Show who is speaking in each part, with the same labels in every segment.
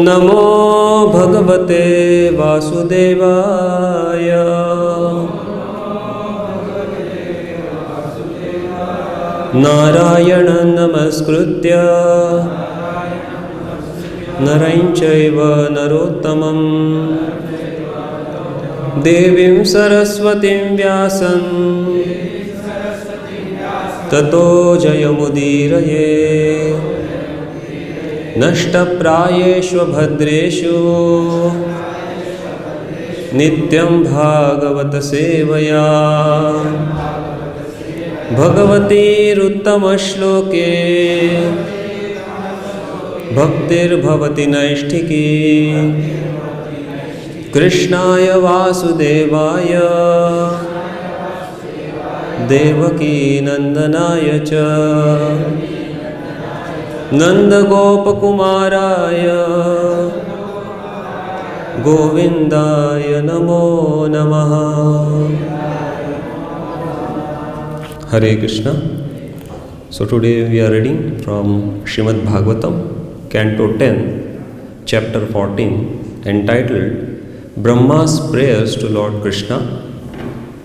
Speaker 1: नमो भगवते वासुदेवाय। नारायणं नमस्कृत्य नरं चैव नरोत्तमं देवीं सरस्वतीं व्यासं ततो जयमुदीरये। नष्टप्रायेषु भद्रेषु नित्यं भागवत सेवया भगवतीरुत्तमश्लोके भक्तिर्भवति नैष्ठिकी। कृष्णाय वासुदेवाय देवकी नंदनाय च नंदगोपकुमाराय गोविंदाय नमो नमः। Hare Krishna. So today we are reading from Srimad Bhagavatam, Canto 10, Chapter 14, entitled Brahma's Prayers to Lord Krishna,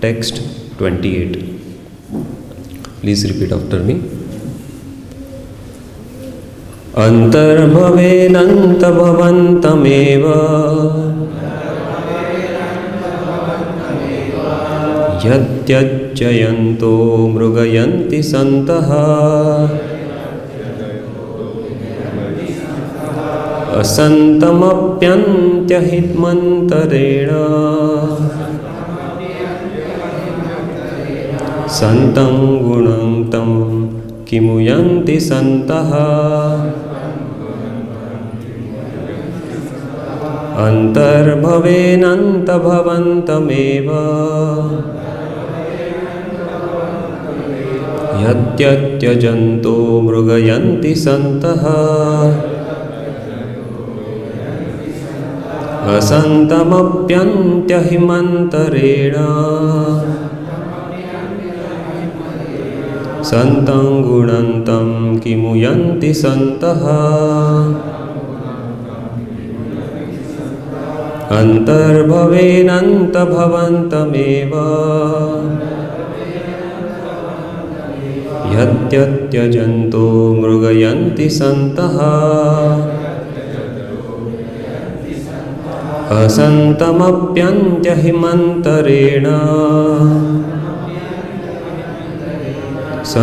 Speaker 1: Text 28. Please repeat after me. Antarbhavenantavhavantamev yatyajjayanto mrugayanti santaha asantamapyantyahitmantarena santam gunam tam kimuyanti santaha antarbhavenantavhavantamev yatyatyajanto mrugayanti santaha asantamapyantyahitmantarena santam gunantam kimuyanti santaha antarbhavenantavhavantamev yatyatyajanto mrugayanti santaha asantamapyantyahitmantarena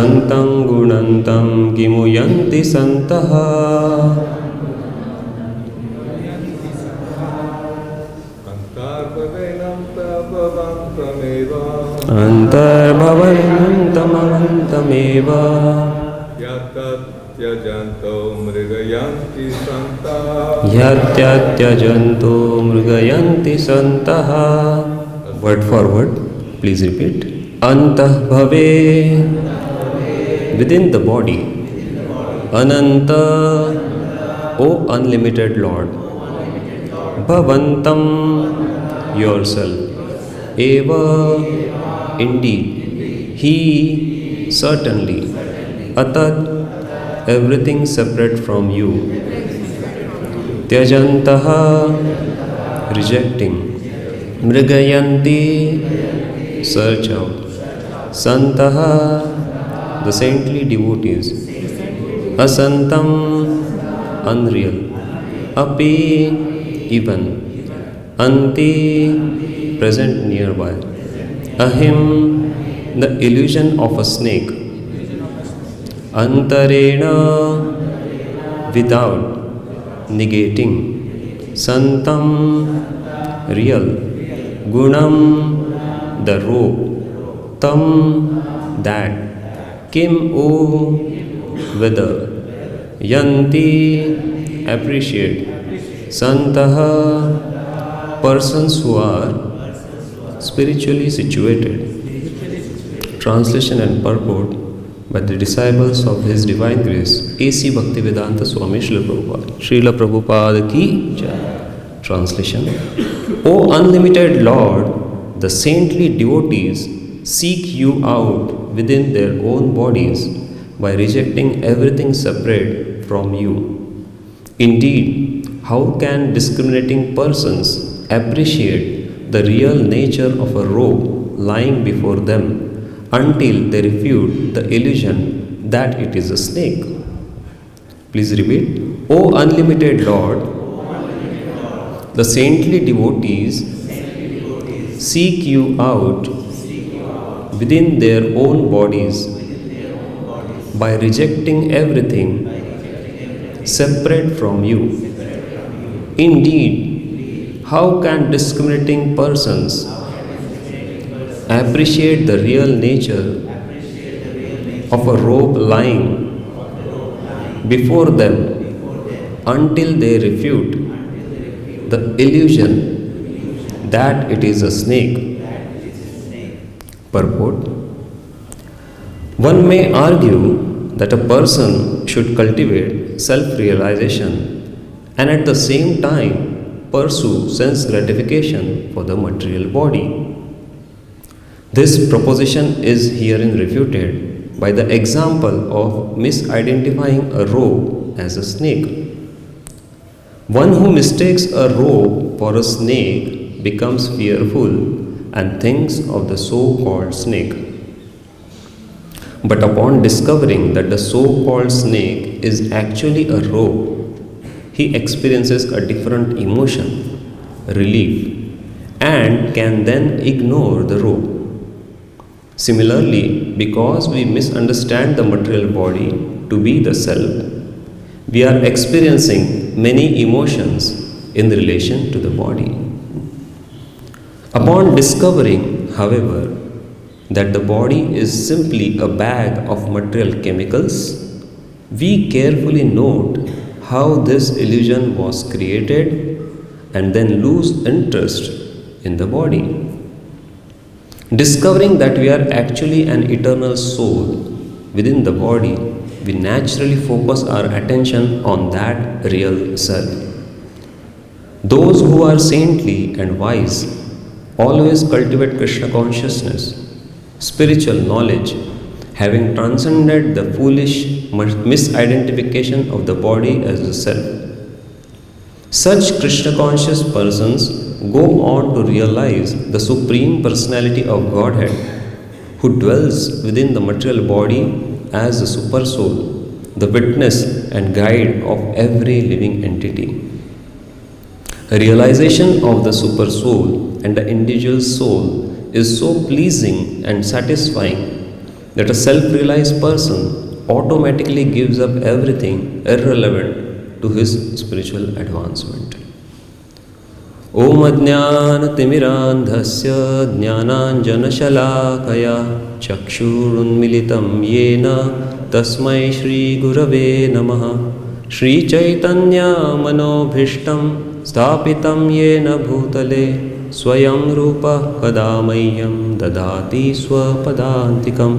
Speaker 1: santam gunantam kimuyanti santaha antarbhavenantavhavantamev
Speaker 2: yatyatyajanto mrugayanti santaha
Speaker 1: yatyatyajanto mrugayanti santaha. Word for word, please repeat. Antah bhave, within the body. Ananta, O unlimited Lord. Bhavantam, yourself. Eva, indeed. He, certainly. Atat, everything separate from you. Tyajantaha, rejecting. Mrigayanti, search out. Santaha, the saintly devotees. Asantam, unreal. Api, even. Anti, present nearby. Ahim, the illusion of a snake. Antarena, without, negating. Santam, real. Gunam, the rope. Tam, that. Kim, O, whether. Yanti, appreciate. Santaha, persons who are spiritually situated. Translation and purport by the disciples of His Divine Grace, A.C. Bhaktivedanta Swami Srila Prabhupada. Srila Prabhupada ki jai. Translation. O unlimited Lord, the saintly devotees seek you out within their own bodies by rejecting everything separate from you. Indeed, how can discriminating persons appreciate the real nature of a robe lying before them until they refute the illusion that it is a snake? Please repeat. O unlimited Lord, the saintly devotees seek you out within their own bodies by rejecting everything separate from you. Indeed, how can discriminating persons appreciate the real nature of a robe lying before them until they refute the illusion that it is a snake? Purport. One may argue that a person should cultivate self-realization and at the same time pursue sense gratification for the material body. This proposition is herein refuted by the example of misidentifying a robe as a snake. One who mistakes a robe for a snake becomes fearful and thinks of the so-called snake. But upon discovering that the so-called snake is actually a robe, he experiences a different emotion, relief, and can then ignore the robe. Similarly, because we misunderstand the material body to be the self, we are experiencing many emotions in relation to the body. Upon discovering, however, that the body is simply a bag of material chemicals, we carefully note how this illusion was created and then lose interest in the body. Discovering that we are actually an eternal soul within the body, we naturally focus our attention on that real self. Those who are saintly and wise always cultivate Krishna consciousness, spiritual knowledge, having transcended the foolish misidentification of the body as the self. Such Krishna conscious persons go on to realize the Supreme Personality of Godhead, who dwells within the material body as the Super Soul, the witness and guide of every living entity. A realization of the Super Soul and the individual soul is so pleasing and satisfying that a self-realized person automatically gives up everything irrelevant to his spiritual advancement. Om Ajnana-timirandhasya Jnananjana-shalakaya Chakshurunmilitam Yena Tasmai Shri Gurave Namaha Shri Chaitanya Manobhishtam Sthapitam Yena Bhutale Swayam Rupa Kadamayyam Dadati Swapadantikam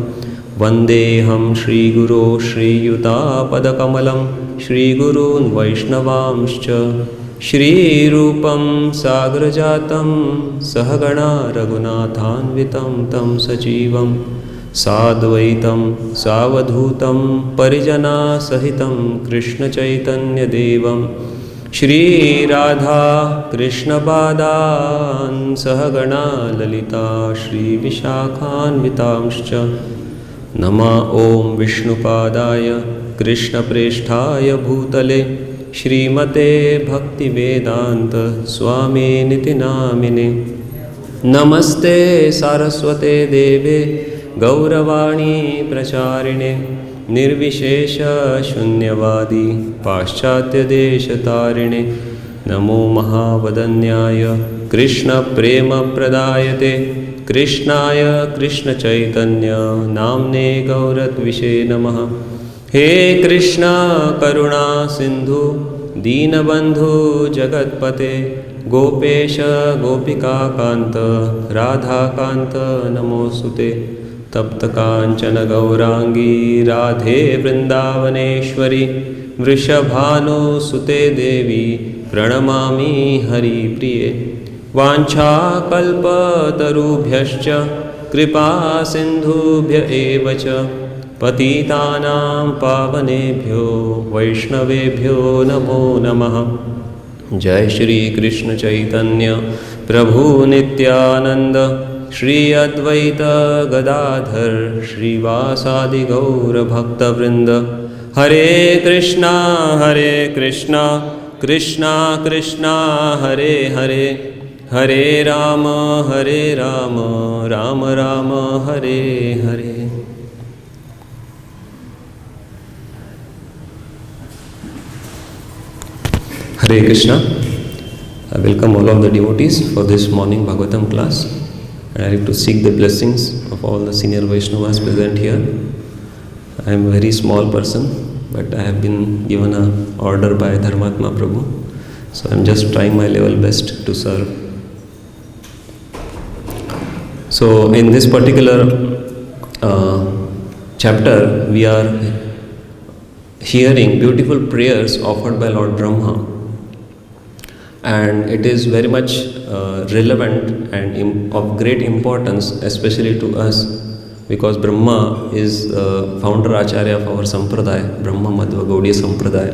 Speaker 1: Vandeham Shri Guru Shri Yuta Padakamalam Shri Gurun Vaishnavamscha Shri Rupam Sagrajatam Sahagana Raghunathanvitam Tam Sajivam Sadvaitam Savadhutam Parijana Sahitam Krishna Chaitanya Devam Shri Radha Krishna Padan Sahagana Lalita Shri Vishakhan Vitamscha Nama Om Vishnu Padaya Krishna Presthaya Bhutale Shrimate Bhakti Vedanta Swami Niti Namine Namaste Saraswate Deve Gauravani Pracharine Nirvishesha Shunyavadi Paschatya Deshatarine Namo Mahavadanyaya Krishna Prema Pradayate Krishnaya Krishna Chaitanya Namne Gaurat Vishe Namaha He Krishna Karuna Sindhu Deenabandhu Jagatpate Gopesha Gopika Kanta Radha Kanta Namosute Tapta Kanchana Gaurangi Radhe Vrindavaneshwari Vrishabhanu Sute Devi Pranamami Hari Priye Vancha Kalpa Tarubhyascha Kripa Sindhubhya Evacha Patitanam Pavanebhyo Vaishnavebhyo Namo Namaha जय श्री कृष्ण चैतन्य प्रभु नित्यानंद श्री अद्वैत गदाधर श्रीवासादि गौर भक्तवृंद। हरे कृष्णा कृष्णा कृष्णा हरे हरे, हरे Ram Ram Ram Hare Hare. Hare Krishna. I welcome all of the devotees for this morning Bhagavatam class. And I like to seek the blessings of all the senior Vaishnavas present here. I am a very small person, but I have been given an order by Dharmatma Prabhu. So I am just trying my level best to serve. So in this particular chapter, we are hearing beautiful prayers offered by Lord Brahma. And it is very much relevant and of great importance, especially to us, because Brahma is founder Acharya of our Sampradaya, Brahma Madhva Gaudiya Sampradaya.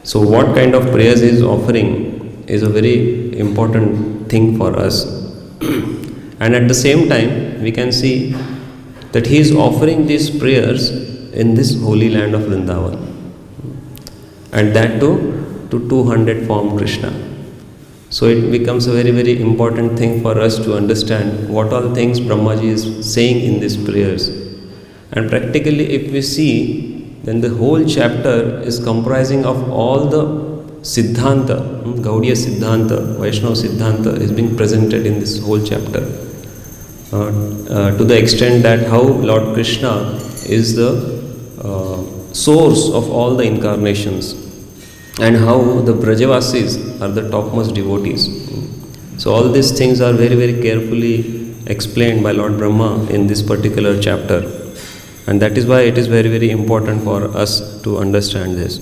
Speaker 1: So what kind of prayers he is offering is a very important thing for us. And at the same time, we can see that he is offering these prayers in this holy land of Vrindavan. And that too to 200 form Krishna. So it becomes a very, very important thing for us to understand what all things Brahmaji is saying in these prayers. And practically if we see, then the whole chapter is comprising of all the Siddhanta, Gaudiya Siddhanta, Vaishnava Siddhanta is being presented in this whole chapter. To the extent that how Lord Krishna is the source of all the incarnations, and how the Brajavasis are the topmost devotees. So all these things are very, very carefully explained by Lord Brahma in this particular chapter. And that is why it is very, very important for us to understand this.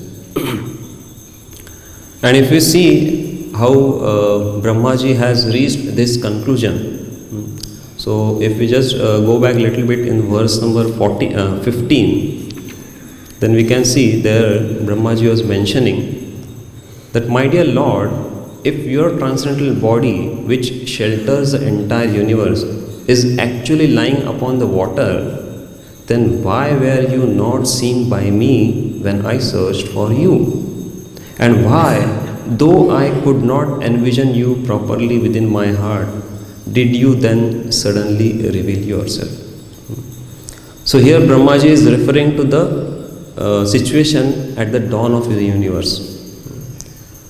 Speaker 1: And if we see how Brahmaji has reached this conclusion, so if we just go back a little bit in verse number 15, then we can see there Brahmaji was mentioning that, my dear Lord, if your transcendental body, which shelters the entire universe, is actually lying upon the water, then why were you not seen by me when I searched for you? And why, though I could not envision you properly within my heart, did you then suddenly reveal yourself? So here Brahmaji is referring to the situation at the dawn of the universe,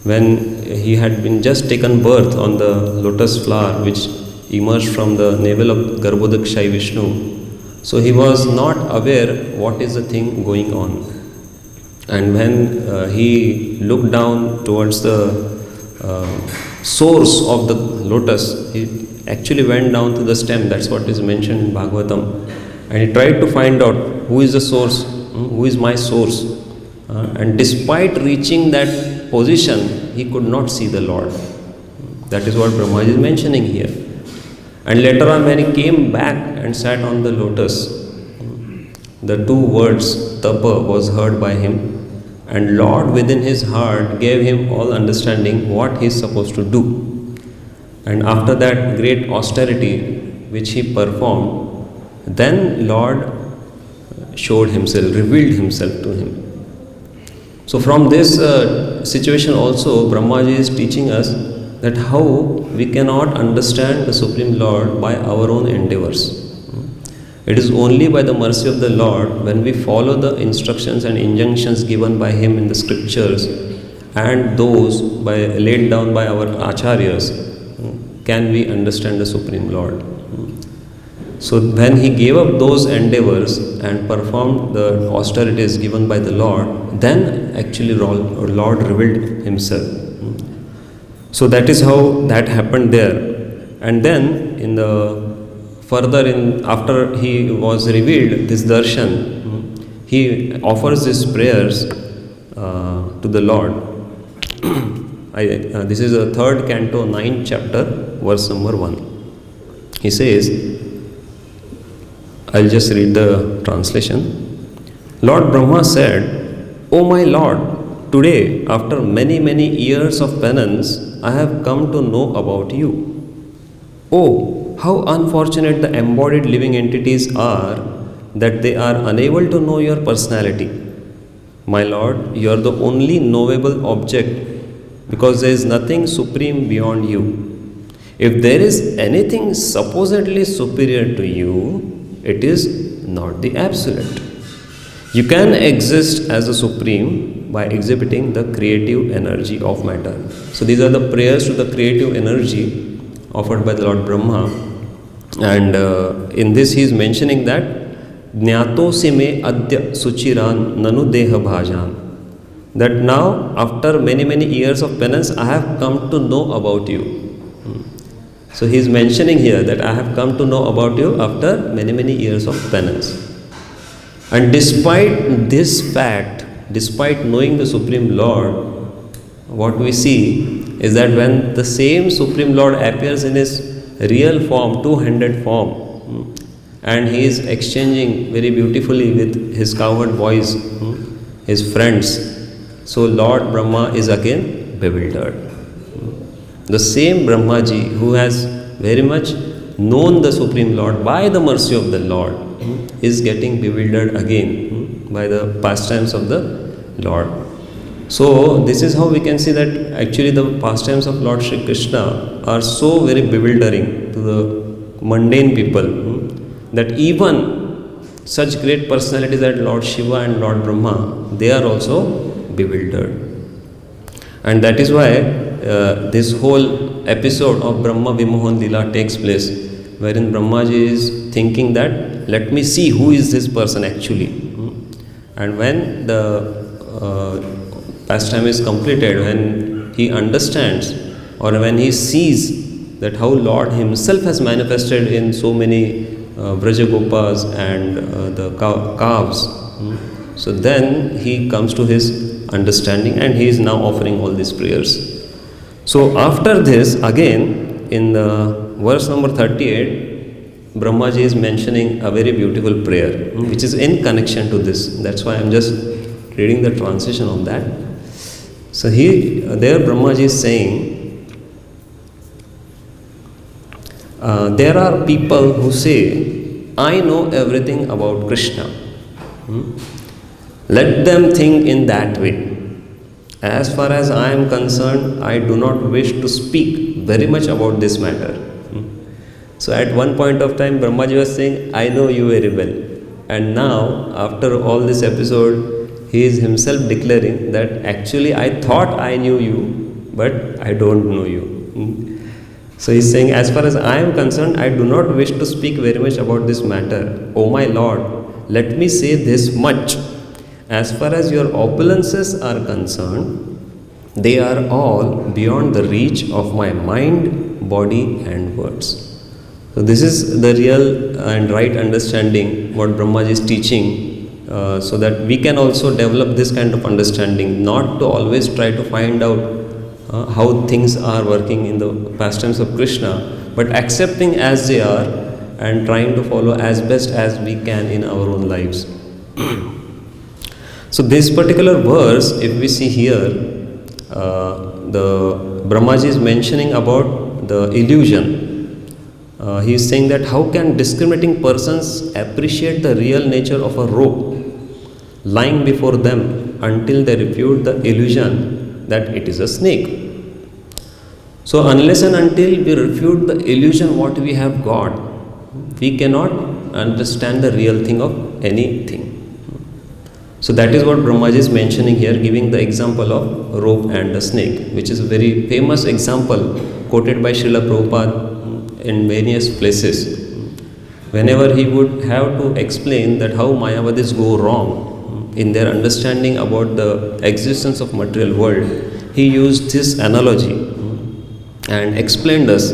Speaker 1: when he had been just taken birth on the lotus flower which emerged from the navel of Garbhodakshai Vishnu. So he was not aware what is the thing going on. And when he looked down towards the source of the lotus, he actually went down to the stem. That's what is mentioned in Bhagavatam. And he tried to find out who is the source, who is my source. And despite reaching that position, he could not see the Lord. That is what Brahmaji is mentioning here. And later on, when he came back and sat on the lotus, the two words tapa was heard by him, and Lord within his heart gave him all understanding what he is supposed to do. And after that great austerity which he performed, then Lord showed himself, revealed himself to him. So from this situation also, Brahmaji is teaching us that how we cannot understand the Supreme Lord by our own endeavors. It is only by the mercy of the Lord, when we follow the instructions and injunctions given by Him in the scriptures and those laid down by our acharyas, can we understand the Supreme Lord. So when he gave up those endeavors and performed the austerities given by the Lord, then actually Lord revealed himself. So that is how that happened there. And then after he was revealed this darshan, he offers his prayers to the Lord. This is the 3rd canto, 9th chapter, verse number 1. He says, I'll just read the translation. Lord Brahma said, O my Lord, today, after many years of penance, I have come to know about you. Oh, how unfortunate the embodied living entities are that they are unable to know your personality. My Lord, you are the only knowable object because there is nothing supreme beyond you. If there is anything supposedly superior to you, it is not the absolute. You can exist as a supreme by exhibiting the creative energy of matter. So these are the prayers to the creative energy offered by the Lord Brahma. And in this he is mentioning that Jnatosi me adya suchiran nanu deha bhajan. That now, after many years of penance, I have come to know about you. So he is mentioning here that I have come to know about you after many years of penance. And despite this fact, despite knowing the Supreme Lord, what we see is that when the same Supreme Lord appears in his real form, two-handed form, and he is exchanging very beautifully with his cowherd boys, his friends, so Lord Brahma is again bewildered. The same Brahmaji who has very much known the Supreme Lord by the mercy of the Lord is getting bewildered again by the pastimes of the Lord. So this is how we can see that actually the pastimes of Lord Shri Krishna are so very bewildering to the mundane people that even such great personalities as Lord Shiva and Lord Brahma, they are also bewildered. And that is why this whole episode of Brahma Vimohan Lila takes place, wherein Brahmaji is thinking that let me see who is this person actually. And when the pastime is completed, when he understands or when he sees that how Lord himself has manifested in so many Vrajagopas and the calves, so then he comes to his understanding and he is now offering all these prayers. So after this, again in the verse number 38, Brahmaji is mentioning a very beautiful prayer which is in connection to this. That's why I'm just reading the translation of that. So there Brahmaji is saying, there are people who say, I know everything about Krishna. Let them think in that way. As far as I am concerned, I do not wish to speak very much about this matter. So at one point of time, Brahmaji was saying, I know you very well. And now, after all this episode, he is himself declaring that actually I thought I knew you, but I don't know you. So he is saying, as far as I am concerned, I do not wish to speak very much about this matter. O my Lord, let me say this much. As far as your opulences are concerned, they are all beyond the reach of my mind, body and words. So this is the real and right understanding what Brahmaji is teaching, so that we can also develop this kind of understanding, not to always try to find out how things are working in the pastimes of Krishna, but accepting as they are and trying to follow as best as we can in our own lives. So this particular verse, if we see here, the Brahmaji is mentioning about the illusion. He is saying that how can discriminating persons appreciate the real nature of a rope lying before them until they refute the illusion that it is a snake. So unless and until we refute the illusion what we have got, we cannot understand the real thing of anything. So that is what Brahmaji is mentioning here, giving the example of rope and a snake, which is a very famous example quoted by Srila Prabhupada in various places. Whenever he would have to explain that how Mayavadis go wrong in their understanding about the existence of material world, he used this analogy and explained us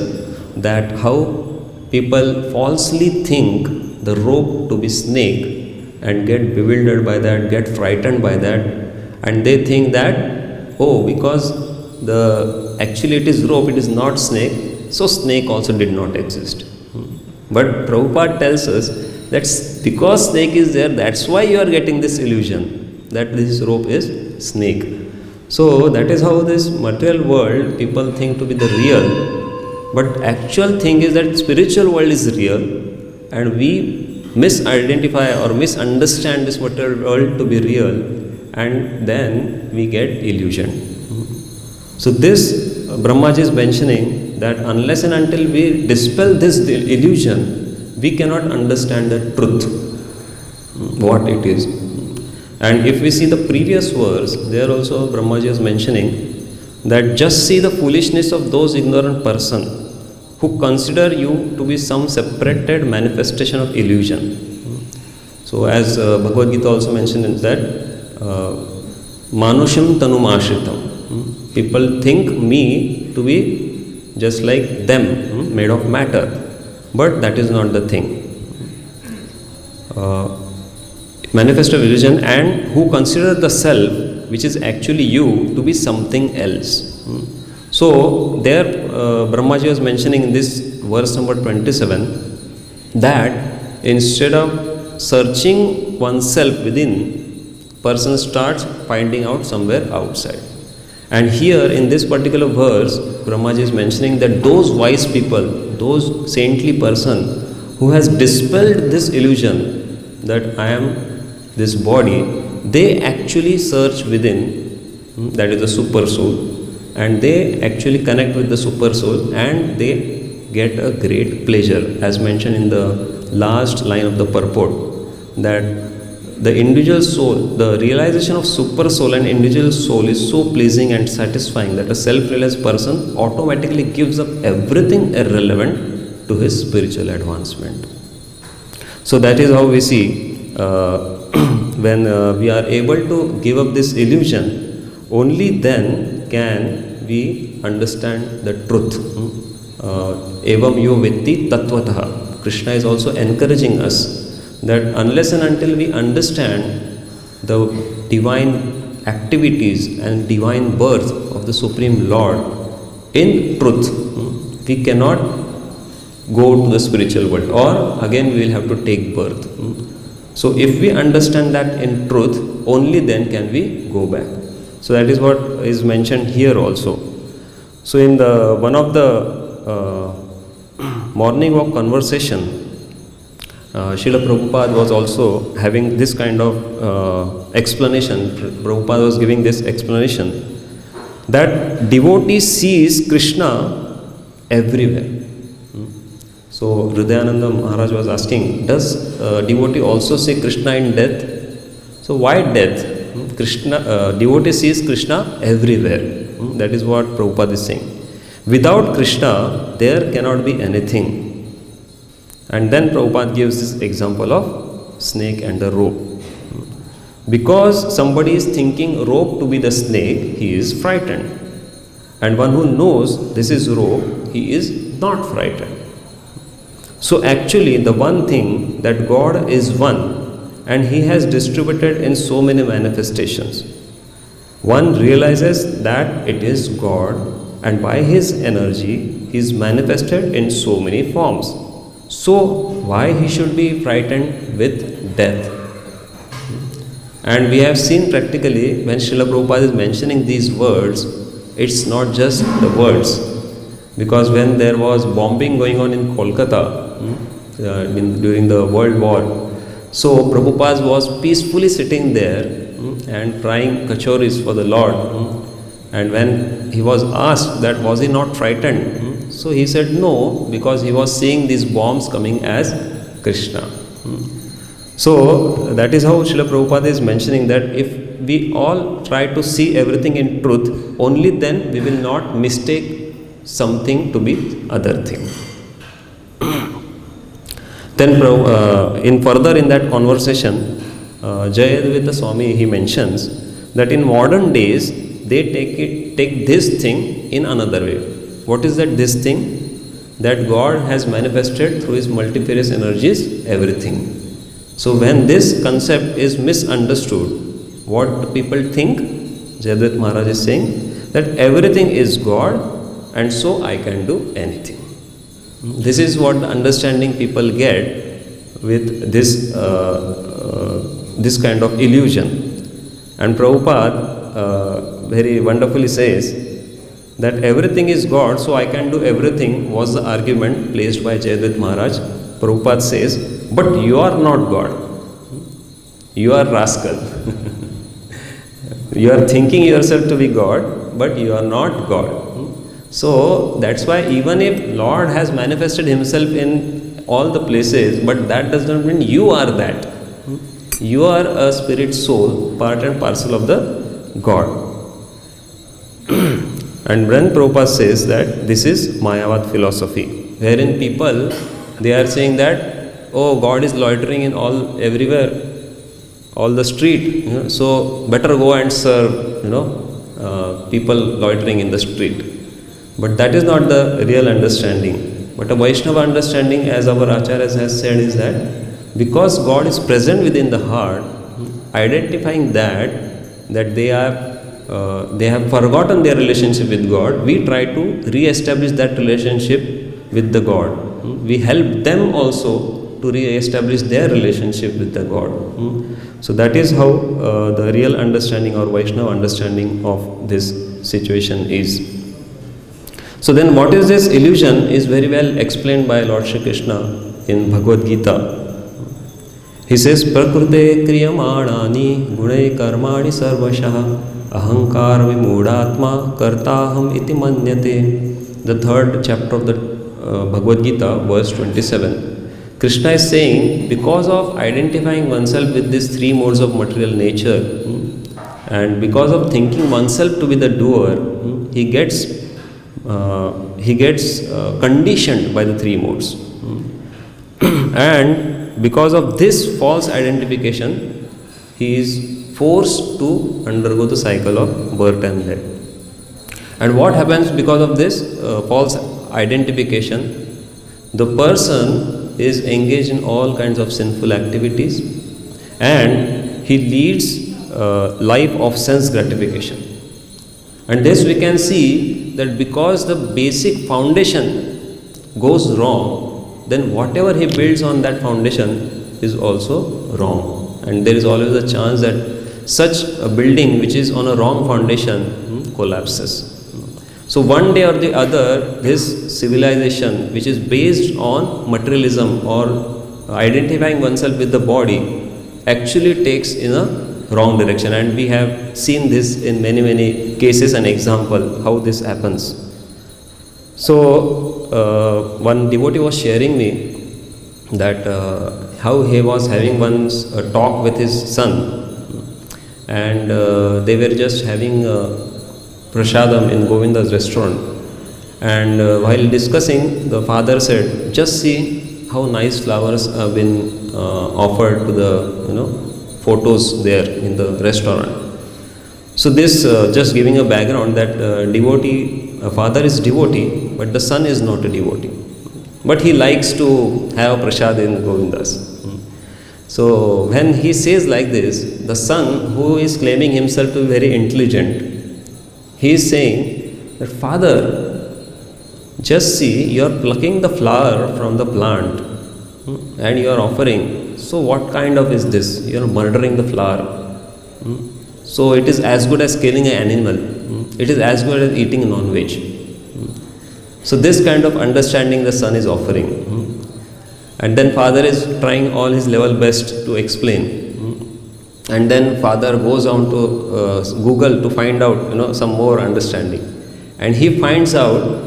Speaker 1: that how people falsely think the rope to be snake and get bewildered by that, get frightened by that, and they think that, oh, because actually it is rope, it is not snake, so snake also did not exist. But Prabhupada tells us that because snake is there, that's why you are getting this illusion that this rope is snake. So that is how this material world people think to be the real, but actual thing is that spiritual world is real, and we misidentify or misunderstand this material world to be real, and then we get illusion. So this Brahmaji is mentioning that unless and until we dispel this illusion, we cannot understand the truth, what it is. And if we see the previous verse, there also Brahmaji is mentioning that just see the foolishness of those ignorant person who consider you to be some separated manifestation of illusion. So as Bhagavad Gita also mentioned is that Manushim Tanum Ashritam. People think me to be just like them, made of matter, but that is not the thing. Manifest of illusion, and who consider the self, which is actually you, to be something else. So there Brahmaji was mentioning in this verse number 27 that instead of searching oneself within, person starts finding out somewhere outside. And here in this particular verse, Brahmaji is mentioning that those wise people, those saintly person who has dispelled this illusion that I am this body, they actually search within, that is the super soul, and they actually connect with the super soul, and they get a great pleasure, as mentioned in the last line of the purport, that the individual soul, the realization of super soul and individual soul is so pleasing and satisfying that a self-realized person automatically gives up everything irrelevant to his spiritual advancement. So that is how we see when we are able to give up this illusion, only then can we understand the truth. Evam yo vetti tattvataha. Krishna is also encouraging us that unless and until we understand the divine activities and divine birth of the Supreme Lord in truth, we cannot go to the spiritual world, or again we will have to take birth. So if we understand that in truth, only then can we go back. So that is what is mentioned here also. So in the one of the morning walk conversation, Srila Prabhupada was also having this kind of explanation. Prabhupada was giving this explanation that devotee sees Krishna everywhere. So Hridayananda Maharaj was asking, does devotee also see Krishna in death? So why death? Devotee sees Krishna everywhere. That is what Prabhupada is saying. Without Krishna, there cannot be anything. And then Prabhupada gives this example of snake and the rope. Because somebody is thinking rope to be the snake, he is frightened. And one who knows this is rope, he is not frightened. So actually the one thing that God is one, and He has distributed in so many manifestations. One realizes that it is God, and by His energy He is manifested in so many forms. So why he should be frightened with death? And we have seen practically when Srila Prabhupada is mentioning these words, it's not just the words. Because when there was bombing going on in Kolkata during the World War, so Prabhupada was peacefully sitting there and frying kachoris for the Lord. And when he was asked that was he not frightened, so he said no, because he was seeing these bombs coming as Krishna. So that is how Srila Prabhupada is mentioning that if we all try to see everything in truth, only then we will not mistake something to be other thing. Then in further in that conversation, Jayadvaita Swami, he mentions that in modern days they take this thing in another way. What is that this thing? That God has manifested through His multifarious energies everything. So when this concept is misunderstood, what the people think, Jayadvaita Maharaj is saying that everything is God and so I can do anything. This is what the understanding people get with this this kind of illusion. And Prabhupada very wonderfully says that everything is God, so I can do everything, was the argument placed by Jayadvaita Maharaj. Prabhupada says, but you are not God. You are rascal. You are thinking yourself to be God, but you are not God. So that's why even if Lord has manifested himself in all the places, but that does not mean you are that. You are a spirit soul, part and parcel of the God. And when Prabhupada says that this is Mayavad philosophy, wherein people, they are saying that, oh, God is loitering in everywhere, all the street, so better go and serve, people loitering in the street. But that is not the real understanding. But a Vaishnava understanding, as our Acharyas has said, is that because God is present within the heart, identifying that they have forgotten their relationship with God, we try to re-establish that relationship with the God. We help them also to re-establish their relationship with the God. So that is how the real understanding or Vaishnava understanding of this situation is. So then what is this illusion is very well explained by Lord Shri Krishna in Bhagavad Gita. He says, Prakrute kriyamanani gunai karmani sarvashah ahankar vimudhatma kartaham iti manyate. The third chapter of the Bhagavad Gita, verse 27. Krishna is saying, because of identifying oneself with these three modes of material nature, and because of thinking oneself to be the doer, he gets conditioned by the three modes. And because of this false identification, he is forced to undergo the cycle of birth and death. And what happens because of this false identification? The person is engaged in all kinds of sinful activities, and he leads life of sense gratification. And this we can see that because the basic foundation goes wrong, then whatever he builds on that foundation is also wrong. And there is always a chance that such a building which is on a wrong foundation collapses. So one day or the other, this civilization which is based on materialism or identifying oneself with the body actually takes in a wrong direction, and we have seen this in many cases and example how this happens. So one devotee was sharing me that how he was having once a talk with his son, and they were just having prasadam in Govinda's restaurant, and while discussing, the father said, just see how nice flowers have been offered to the photos there in the restaurant. So this just giving a background that father is devotee, but the son is not a devotee, but he likes to have prasad in Govinda's. So when he says like this, the son, who is claiming himself to be very intelligent, he is saying that, father, just see, you are plucking the flower from the plant and you are offering. So what kind of is this? You are murdering the flower. So it is as good as killing an animal. It is as good as eating non-veg. So this kind of understanding the son is offering. And then father is trying all his level best to explain. And then father goes on to Google to find out some more understanding. And he finds out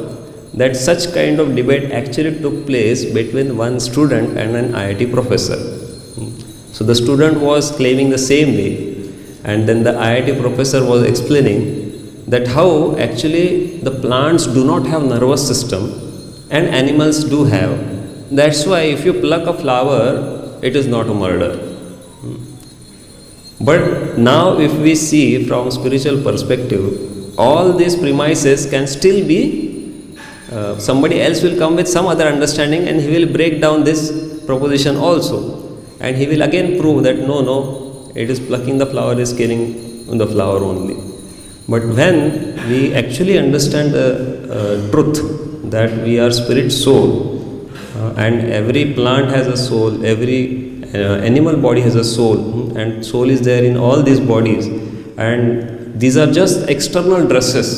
Speaker 1: that such kind of debate actually took place between one student and an IIT professor. So the student was claiming the same way, and then the IIT professor was explaining that how actually the plants do not have nervous system and animals do have. That's why if you pluck a flower, it is not a murder. But now if we see from spiritual perspective, all these premises can still be somebody else will come with some other understanding, and he will break down this proposition also, and he will again prove that no, it is plucking the flower is killing the flower only. But when we actually understand the truth that we are spirit soul, and every plant has a soul, every animal body has a soul, and soul is there in all these bodies, and these are just external dresses,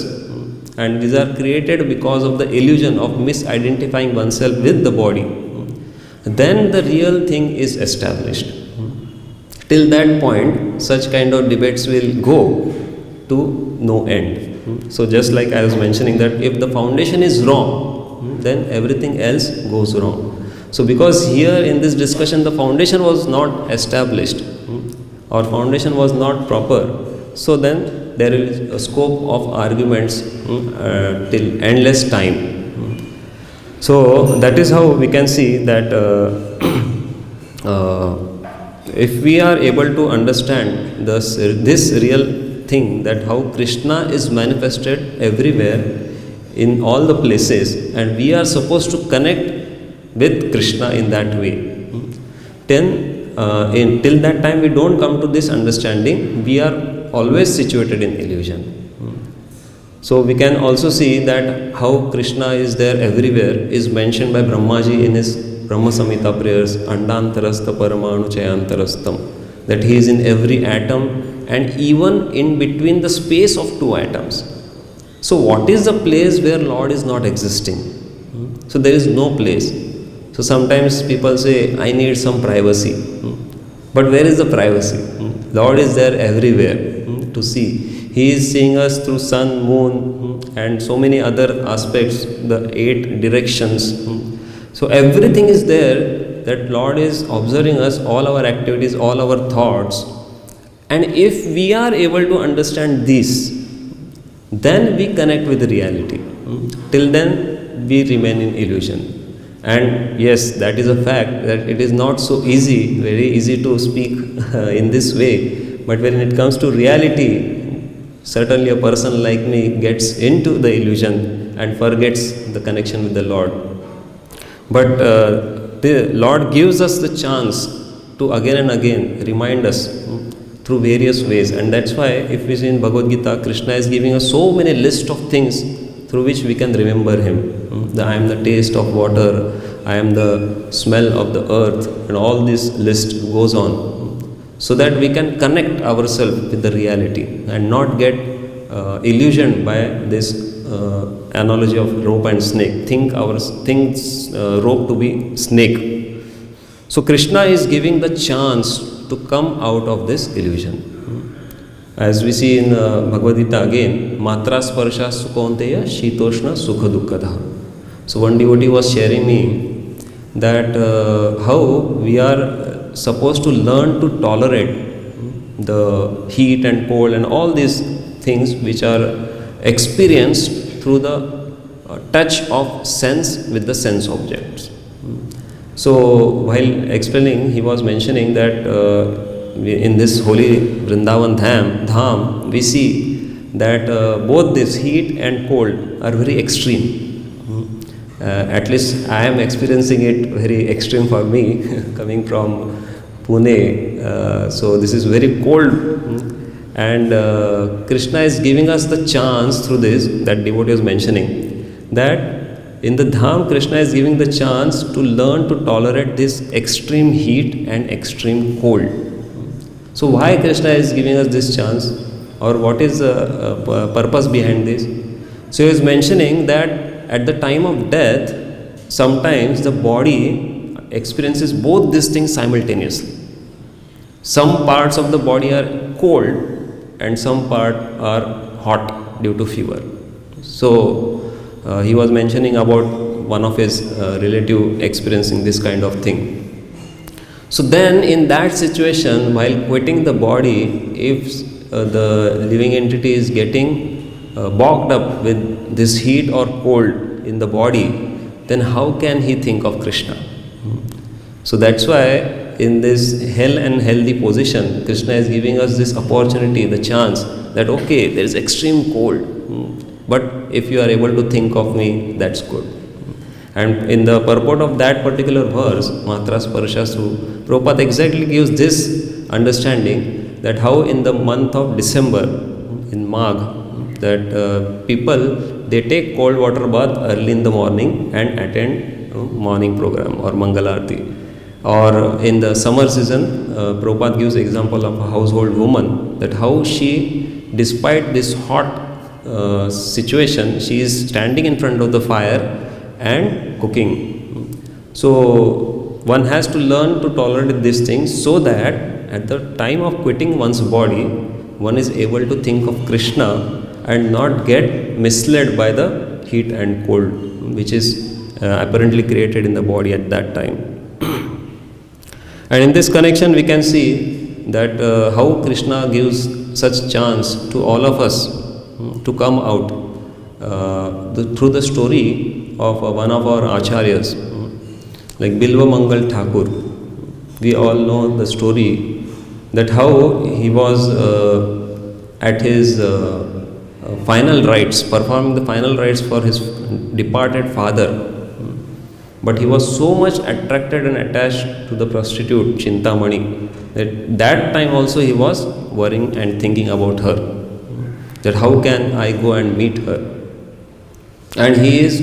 Speaker 1: and these are created because of the illusion of misidentifying oneself with the body, then the real thing is established. Till that point, such kind of debates will go to no end. So just like I was mentioning that if the foundation is wrong, then everything else goes wrong. So because here in this discussion the foundation was not established, or foundation was not proper, so then there is a scope of arguments till endless time. So that is how we can see that if we are able to understand this real thing, that how Krishna is manifested everywhere in all the places, and we are supposed to connect with Krishna in that way. Then till that time we don't come to this understanding, we are always situated in illusion. So we can also see that how Krishna is there everywhere is mentioned by Brahmaji in his Brahma Samhita prayers, Andantarastha Paramanu Chayantarastham, that he is in every atom and even in between the space of two atoms. So what is the place where Lord is not existing? So there is no place. So sometimes people say, I need some privacy. But where is the privacy? Lord is there everywhere to see. He is seeing us through sun, moon, and so many other aspects, the 8 directions. So everything is there, that Lord is observing us, all our activities, all our thoughts. And if we are able to understand this, then we connect with the reality. Till then, we remain in illusion. And yes, that is a fact that it is not so easy, very easy to speak in this way. But when it comes to reality, certainly a person like me gets into the illusion and forgets the connection with the Lord. But the Lord gives us the chance to again and again remind us through various ways. And that's why if we see in Bhagavad Gita, Krishna is giving us so many list of things through which we can remember him. I am the taste of water, I am the smell of the earth, and all this list goes on, so that we can connect ourselves with the reality and not get illusioned by this analogy of rope and snake. Think rope to be snake. So Krishna is giving the chance to come out of this illusion. As we see in Bhagavad Gita again, Matra Sparsha Sukhaunteya Shitoshna Sukha Dukkadha. So one devotee was sharing me that how we are supposed to learn to tolerate the heat and cold and all these things which are experienced through the touch of sense with the sense objects. So while explaining, he was mentioning that in this holy Vrindavan Dham, we see that both this heat and cold are very extreme. At least I am experiencing it very extreme for me, coming from Pune. So this is very cold, and Krishna is giving us the chance through this, that devotee was mentioning, that in the Dham, Krishna is giving the chance to learn to tolerate this extreme heat and extreme cold. So why Krishna is giving us this chance, or what is the purpose behind this? So he is mentioning that at the time of death, sometimes the body experiences both these things simultaneously. Some parts of the body are cold and some parts are hot due to fever. So he was mentioning about one of his relative experiencing this kind of thing. So then in that situation, while quitting the body, if the living entity is getting bogged up with this heat or cold in the body, then how can he think of Krishna? So that's why in this hell and healthy position, Krishna is giving us this opportunity, the chance that okay, there is extreme cold, but if you are able to think of me, that's good. And in the purport of that particular verse, Matra Sparsha Su, Prabhupada exactly gives this understanding that how in the month of December, in Magh, that people, they take cold water bath early in the morning and attend morning program or Mangalarti. Or in the summer season, Prabhupada gives example of a household woman, that how she despite this hot situation, she is standing in front of the fire and cooking. So one has to learn to tolerate these things so that at the time of quitting one's body, one is able to think of Krishna and not get misled by the heat and cold which is apparently created in the body at that time. And in this connection we can see that how Krishna gives such chance to all of us to come out through the story of one of our acharyas, like Bilva Mangal Thakur. We all know the story that how he was at his final rites, performing the final rites for his departed father. But he was so much attracted and attached to the prostitute Chintamani that time also he was worrying and thinking about her, that how can I go and meet her. And he is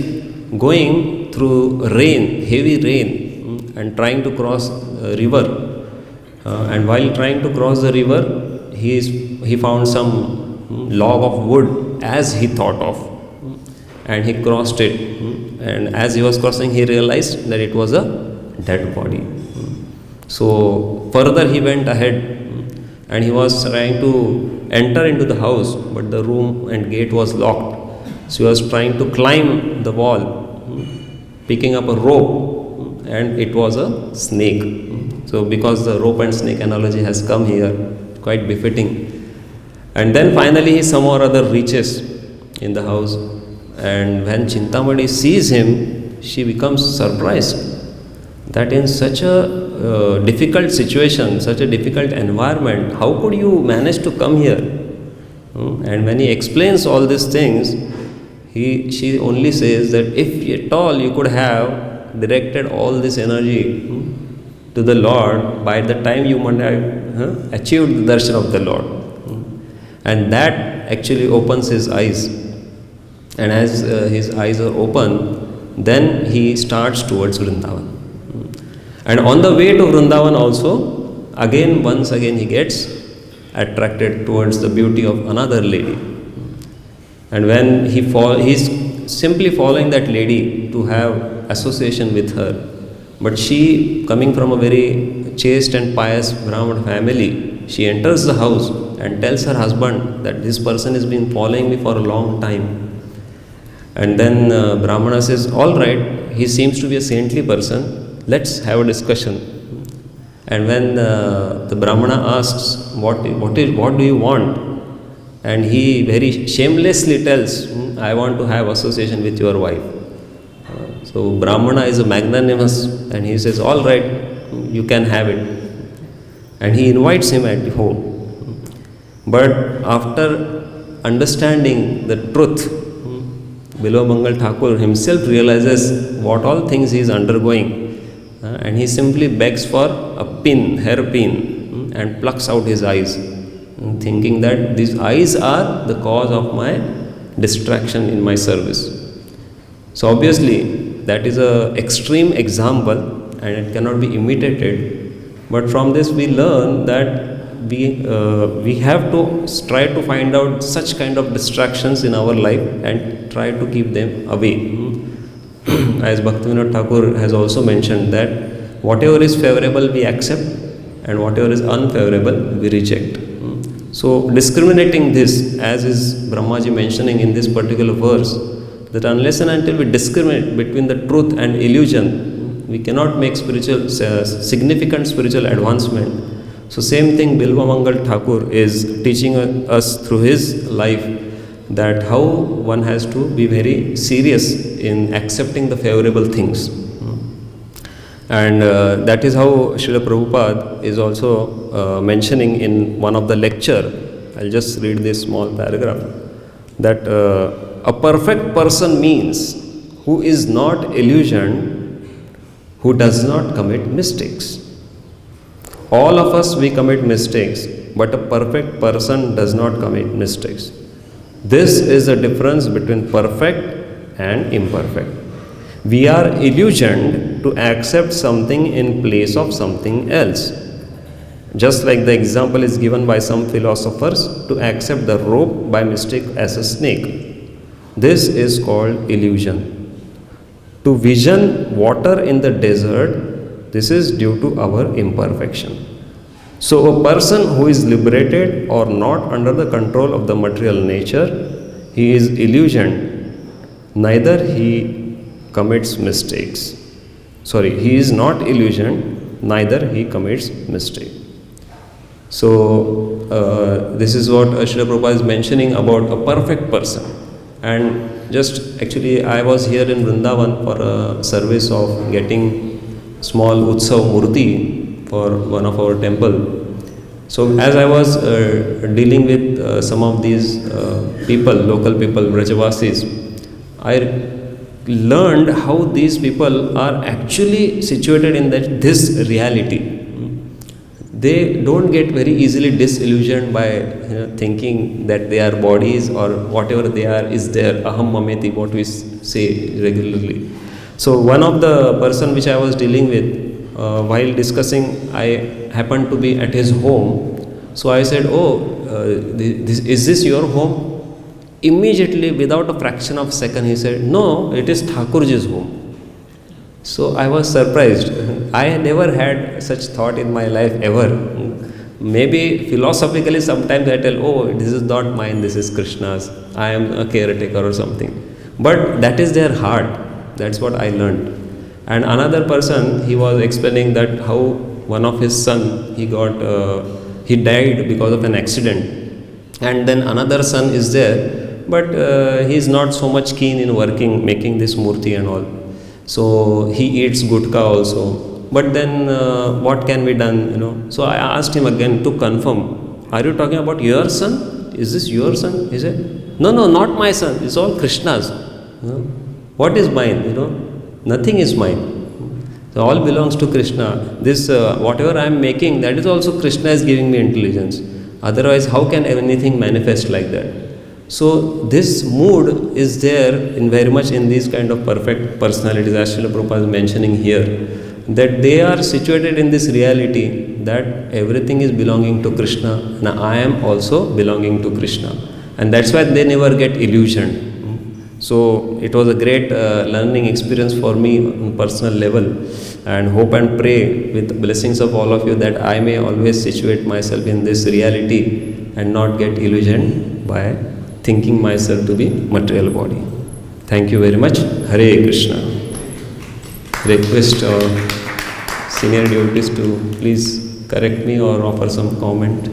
Speaker 1: going through rain, heavy rain, and trying to cross a river. And while trying to cross the river, he found some log of wood as he thought of, and he crossed it. And as he was crossing, he realized that it was a dead body. So further he went ahead, and he was trying to enter into the house, but the room and gate was locked. So he was trying to climb the wall, picking up a rope, and it was a snake. So because the rope and snake analogy has come here, quite befitting. And then finally he somehow or other reaches in the house, and when Chintamani sees him, she becomes surprised that in such a difficult situation, such a difficult environment, how could you manage to come here? And when he explains all these things, she only says that if at all you could have directed all this energy to the Lord, by the time you might have achieved the darshan of the Lord. And that actually opens his eyes. And as his eyes are open, then he starts towards Vrindavan. And on the way to Vrindavan also, once again he gets attracted towards the beauty of another lady. And when he's simply following that lady to have association with her. But she, coming from a very chaste and pious Brahmin family, she enters the house and tells her husband that this person has been following me for a long time. And then Brahmana says, all right, he seems to be a saintly person, let's have a discussion. And when the Brahmana asks, what do you want? And he very shamelessly tells, I want to have association with your wife. So Brahmana is a magnanimous, and he says, all right, you can have it. And he invites him at home. But after understanding the truth, Bilva Mangal Thakur himself realizes what all things he is undergoing, and he simply begs for a hairpin, and plucks out his eyes, thinking that these eyes are the cause of my distraction in my service. So obviously that is an extreme example and it cannot be imitated, but from this we learn that we have to try to find out such kind of distractions in our life and try to keep them away. As Bhaktivinoda Thakur has also mentioned that whatever is favorable we accept and whatever is unfavorable we reject. So discriminating this, as is Brahmaji mentioning in this particular verse, that unless and until we discriminate between the truth and illusion, we cannot make significant spiritual advancement. So same thing Bilva Mangal Thakur is teaching us through his life, that how one has to be very serious in accepting the favorable things. And that is how Srila Prabhupada is also mentioning in one of the lecture. I'll just read this small paragraph, that a perfect person means who is not illusioned, who does not commit mistakes. All of us, we commit mistakes, but a perfect person does not commit mistakes. This is the difference between perfect and imperfect. We are illusioned to accept something in place of something else. Just like the example is given by some philosophers to accept the rope by mistake as a snake. This is called illusion. To vision water in the desert, this is due to our imperfection. So, a person who is liberated or not under the control of the material nature, he is illusioned, neither he commits mistakes. Sorry, he is not illusioned, neither he commits mistake. So, this is what Srila Prabhupada is mentioning about a perfect person. And just actually, I was here in Vrindavan for a service of getting small Utsav Murti for one of our temple. So, as I was dealing with some of these people, local people, Brajavasis, I learned how these people are actually situated in this reality. They don't get very easily disillusioned by thinking that they are bodies or whatever they are is their aham mameti, what we say regularly. So one of the person which I was dealing with, while discussing, I happened to be at his home. So I said, is this your home? Immediately, without a fraction of a second, he said, no, it is Thakurji's home. So I was surprised. I never had such thought in my life ever. Maybe philosophically sometimes I tell, this is not mine, this is Krishna's. I am a caretaker or something. But that is their heart. That's what I learned. And another person, he was explaining that how one of his son, he died because of an accident. And then another son is there, but he is not so much keen in working, making this murti and all. So he eats gutka also. But then what can be done, So I asked him again to confirm, are you talking about your son? Is this your son? He said, no, not my son. It's all Krishna's. What is mine? Nothing is mine. So all belongs to Krishna. This whatever I am making, that is also Krishna is giving me intelligence. Otherwise, how can anything manifest like that? So this mood is there in very much in these kind of perfect personalities, as Srila Prabhupada is mentioning here, that they are situated in this reality that everything is belonging to Krishna and I am also belonging to Krishna. And that's why they never get illusioned. So it was a great learning experience for me on personal level, and hope and pray with the blessings of all of you that I may always situate myself in this reality and not get illusioned by thinking myself to be material body. Thank you very much. Hare Krishna. Request senior devotees to please correct me or offer some comment.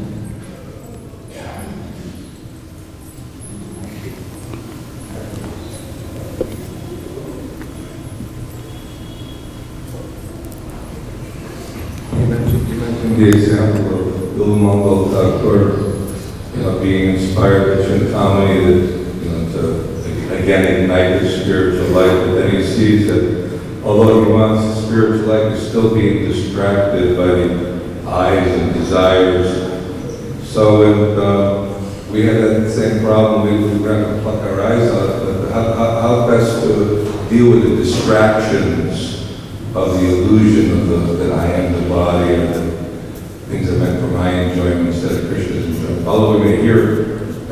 Speaker 2: The example of Bilmongol Thakur, being inspired by Chintamani, to again ignite his spiritual life, but then he sees that although he wants the spiritual life, he's still being distracted by the eyes and desires. So when we had that same problem, we were going to pluck our eyes out, how best to deal with the distractions of the illusion of that I am the body, or the things are meant for my enjoyment instead of Krishna's enjoyment. Although we may hear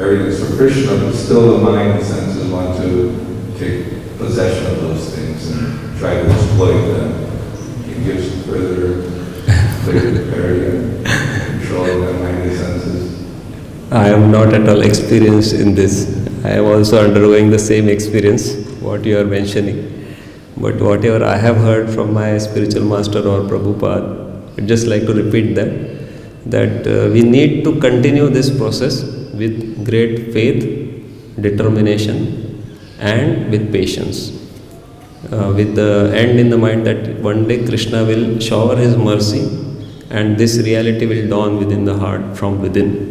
Speaker 2: everything's for Krishna, but still the mind and senses want to take possession of those things and try to exploit them. It gives further clarity and control of their mind and senses.
Speaker 1: I am not at all experienced in this. I am also undergoing the same experience, what you are mentioning. But whatever I have heard from my spiritual master or Prabhupada, I'd just like to repeat that we need to continue this process with great faith, determination, and with patience. With the end in the mind that one day Krishna will shower his mercy and this reality will dawn within the heart from within.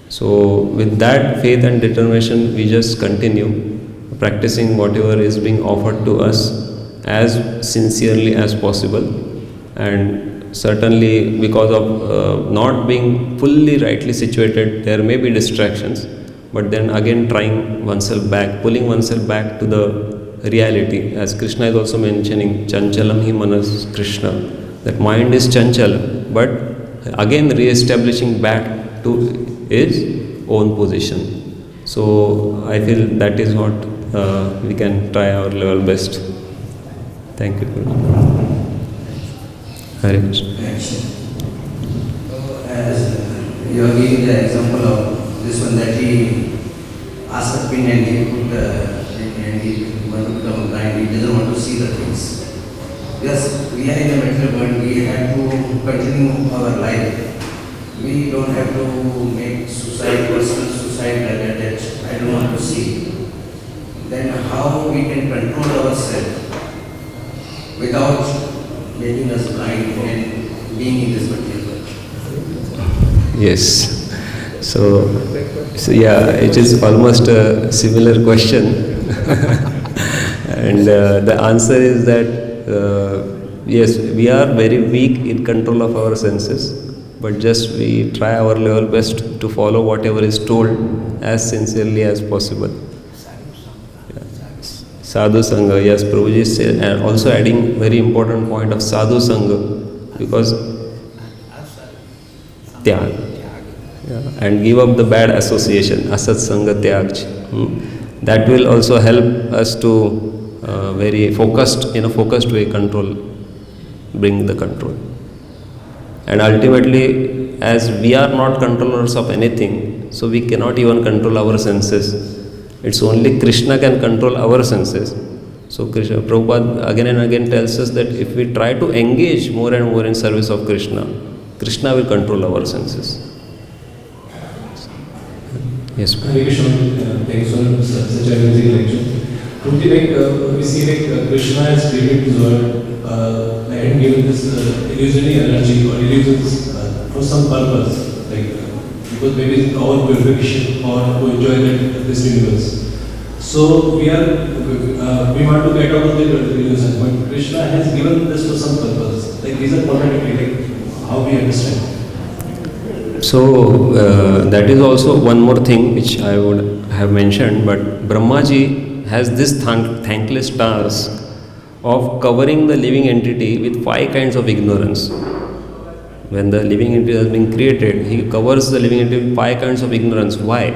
Speaker 1: So with that faith and determination, we just continue practicing whatever is being offered to us as sincerely as possible. And certainly because of not being fully rightly situated, there may be distractions, but then again trying oneself back, pulling oneself back to the reality, as Krishna is also mentioning, chanchalam hi manas Krishna, that mind is chanchal, but again re-establishing back to his own position. So I feel that is what we can try our level best. Thank you. Hare Krishna.
Speaker 3: So, as you are giving the example of this one that he asked a pin and he put and he want to become blind, he doesn't want to see the things. Yes, we are in a material world, we have to continue our life. We don't have to make suicide, personal suicide like that I don't want to see. Then how we can control ourselves without making us blind and being in this material world?
Speaker 1: Yes. So yeah, it is almost a similar question. And the answer is that yes, we are very weak in control of our senses, but just we try our level best to follow whatever is told as sincerely as possible. Yeah. Sadhu Sangha, yes, Prabhuji is and also adding very important point of Sadhu Sangha, because Tyag. Yeah, and give up the bad association, Asat Sangha Tyag. That will also help us to very focused, in a focused way, bring the control. And ultimately, as we are not controllers of anything, so we cannot even control our senses. It's only Krishna can control our senses. So Prabhupada again and again tells us that if we try to engage more and more in service of Krishna, Krishna will control our senses. Yes, ma'am.
Speaker 4: Hare Krishna, thanks for such a amazing lecture. We see Krishna has created this world and given this illusionary energy or illusions for some purpose, because maybe it's our purification or to enjoy this universe. So we want to get out of the illusion, but Krishna has given this for some purpose. These are automatically how we understand.
Speaker 1: So that is also one more thing which I would have mentioned, but Brahmaji has this thankless task of covering the living entity with 5 kinds of ignorance. When the living entity has been created, he covers the living entity with 5 kinds of ignorance. Why?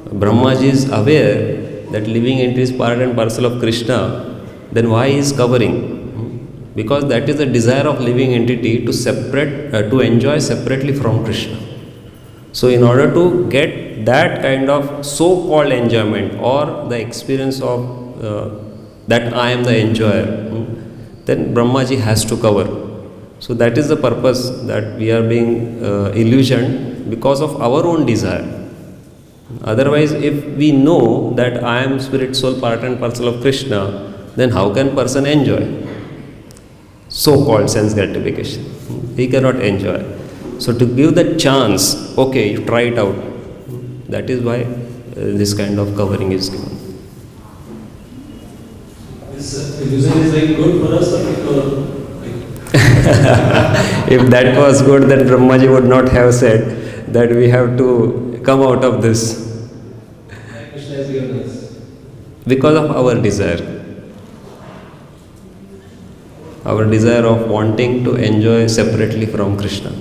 Speaker 1: Brahmaji is aware that living entity is part and parcel of Krishna, then why he is covering? Because that is the desire of living entity to enjoy separately from Krishna. So in order to get that kind of so-called enjoyment or the experience of that I am the enjoyer, then Brahmaji has to cover. So that is the purpose, that we are being illusioned because of our own desire. Otherwise, if we know that I am spirit, soul, part and parcel of Krishna, then how can person enjoy so-called sense gratification? He cannot enjoy. So to give that chance, okay, you try it out. That is why this kind of covering is given.
Speaker 4: This illusion is good for us or
Speaker 1: If that was good, then Brahmaji would not have said that we have to come out of this.
Speaker 4: Krishna has given us?
Speaker 1: Because of our desire. Our desire of wanting to enjoy separately from Krishna.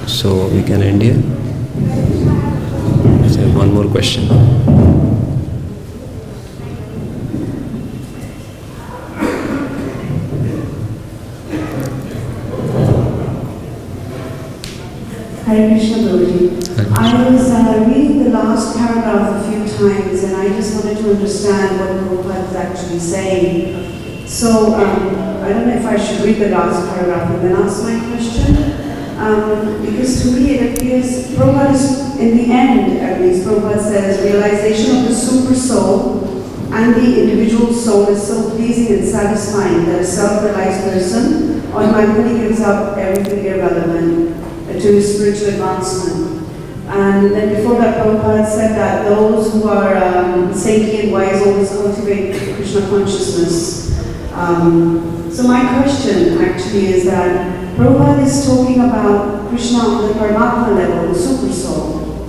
Speaker 1: So we can end here. So one more question.
Speaker 5: Hare Krishna, Guruji. I was reading the last paragraph a few times and I just wanted to understand what Prabhupada is actually saying. So, I don't know if I should read the last paragraph and then ask my question. Because to me it appears, Prabhupada is, in the end at least, Prabhupada says, realization of the super soul and the individual soul is so pleasing and satisfying that a self-realized person automatically gives up everything irrelevant to his spiritual advancement. And then before that, Prabhupada said that those who are saintly and wise always cultivate Krishna consciousness. So my question actually is that Prabhupada is talking about Krishna on the Paramatma level, the super soul.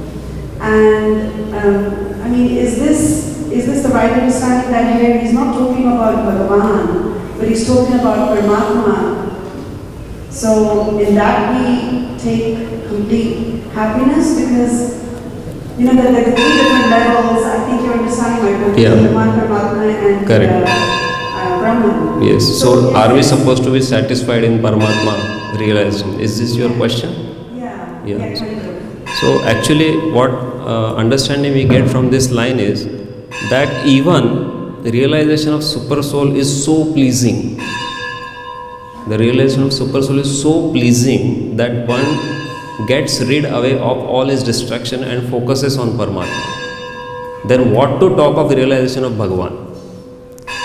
Speaker 5: And I mean, is this is this the right understanding that here he's not talking about Bhagavan, but he's talking about Paramatma? So in that we take complete happiness, because you know there are three different levels. I think you're understanding my point.
Speaker 1: Yeah.
Speaker 5: Brahman, Paramatma, and
Speaker 1: Correct.
Speaker 5: Brahman.
Speaker 1: Yes. So are we supposed to be satisfied in Paramatma realization? Is this your question?
Speaker 5: Yeah.
Speaker 1: Yeah.
Speaker 5: Kind of.
Speaker 1: So actually what understanding we get from this line is that even the realization of super soul is so pleasing. The realization of super soul is so pleasing that one gets rid away of all his distraction and focuses on Paramatma. Then what to talk of the realization of Bhagavan?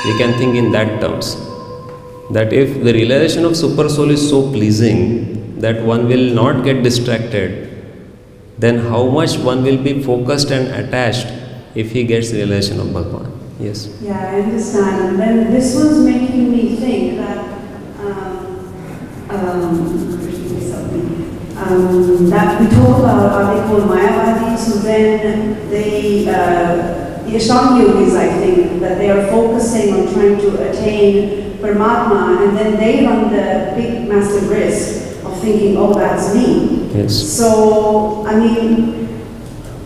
Speaker 1: We can think in that terms. That if the realization of super soul is so pleasing that one will not get distracted, then how much one will be focused and attached if he gets realization of Bhagavan. Yes.
Speaker 5: Yeah, I understand. And then this was making me think that that we talk about are they called Mayavadis, who then they the Ashtanga yogis, I think, that they are focusing on trying to attain Paramatma, and then they run the big massive risk of thinking, oh, that's me.
Speaker 1: Yes.
Speaker 5: So, I mean,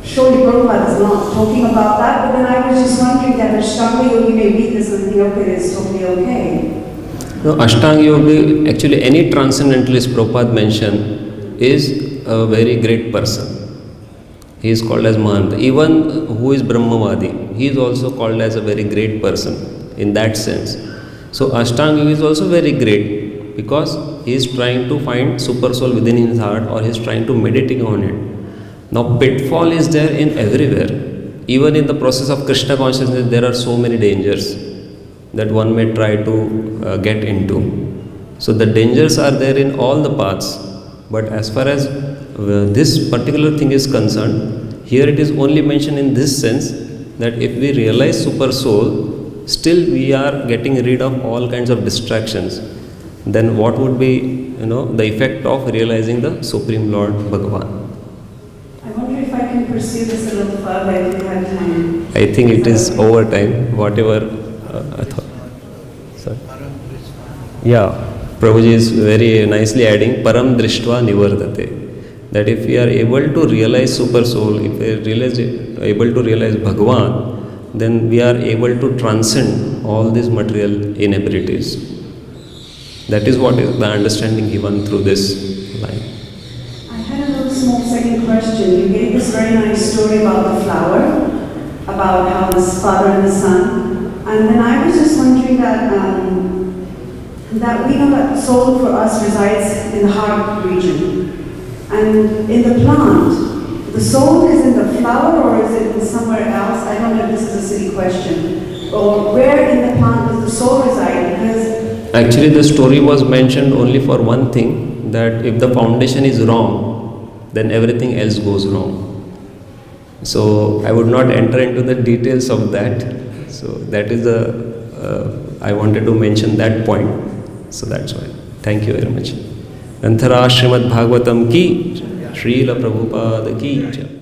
Speaker 5: surely Prabhupada is not talking about that, but then I was just wondering that Ashtanga yogi may read this and think, okay, it's totally okay.
Speaker 1: No, Ashtanga Yogi, actually any transcendentalist Prabhupada mentioned is a very great person. He is called as Mahanta. Even who is Brahmavadi, he is also called as a very great person in that sense. So Ashtanga Yogi is also very great because he is trying to find super soul within his heart, or he is trying to meditate on it. Now pitfall is there in everywhere. Even in the process of Krishna consciousness, there are so many dangers that one may try to get into. So the dangers are there in all the paths. But as far as this particular thing is concerned, here it is only mentioned in this sense that if we realize super soul, still we are getting rid of all kinds of distractions. Then what would be, the effect of realizing the Supreme Lord Bhagavan?
Speaker 5: I wonder if I can pursue this a little further if you have time.
Speaker 1: I think it is over time, whatever I thought. Sorry. Yeah, Prabhuji is very nicely adding Param Drishtva Nivardate. That if we are able to realize super soul, if we are able to realize Bhagavan, then we are able to transcend all these material inabilities. That is what is the understanding given through this line.
Speaker 5: I had a little small second question. You gave this very nice story about the flower, about how this father and the son. And then I was just wondering that we know that soul for us resides in the heart region. And in the plant, the soul is in the flower or is it in somewhere else? I don't know if this is a silly question. Or where in the plant does the soul reside? Because
Speaker 1: actually the story was mentioned only for one thing, that if the foundation is wrong, then everything else goes wrong. So I would not enter into the details of that. So that is I wanted to mention that point. So that's why. Thank you very much. Anthara Srimad Bhagavatam ki, Srila Prabhupada ki.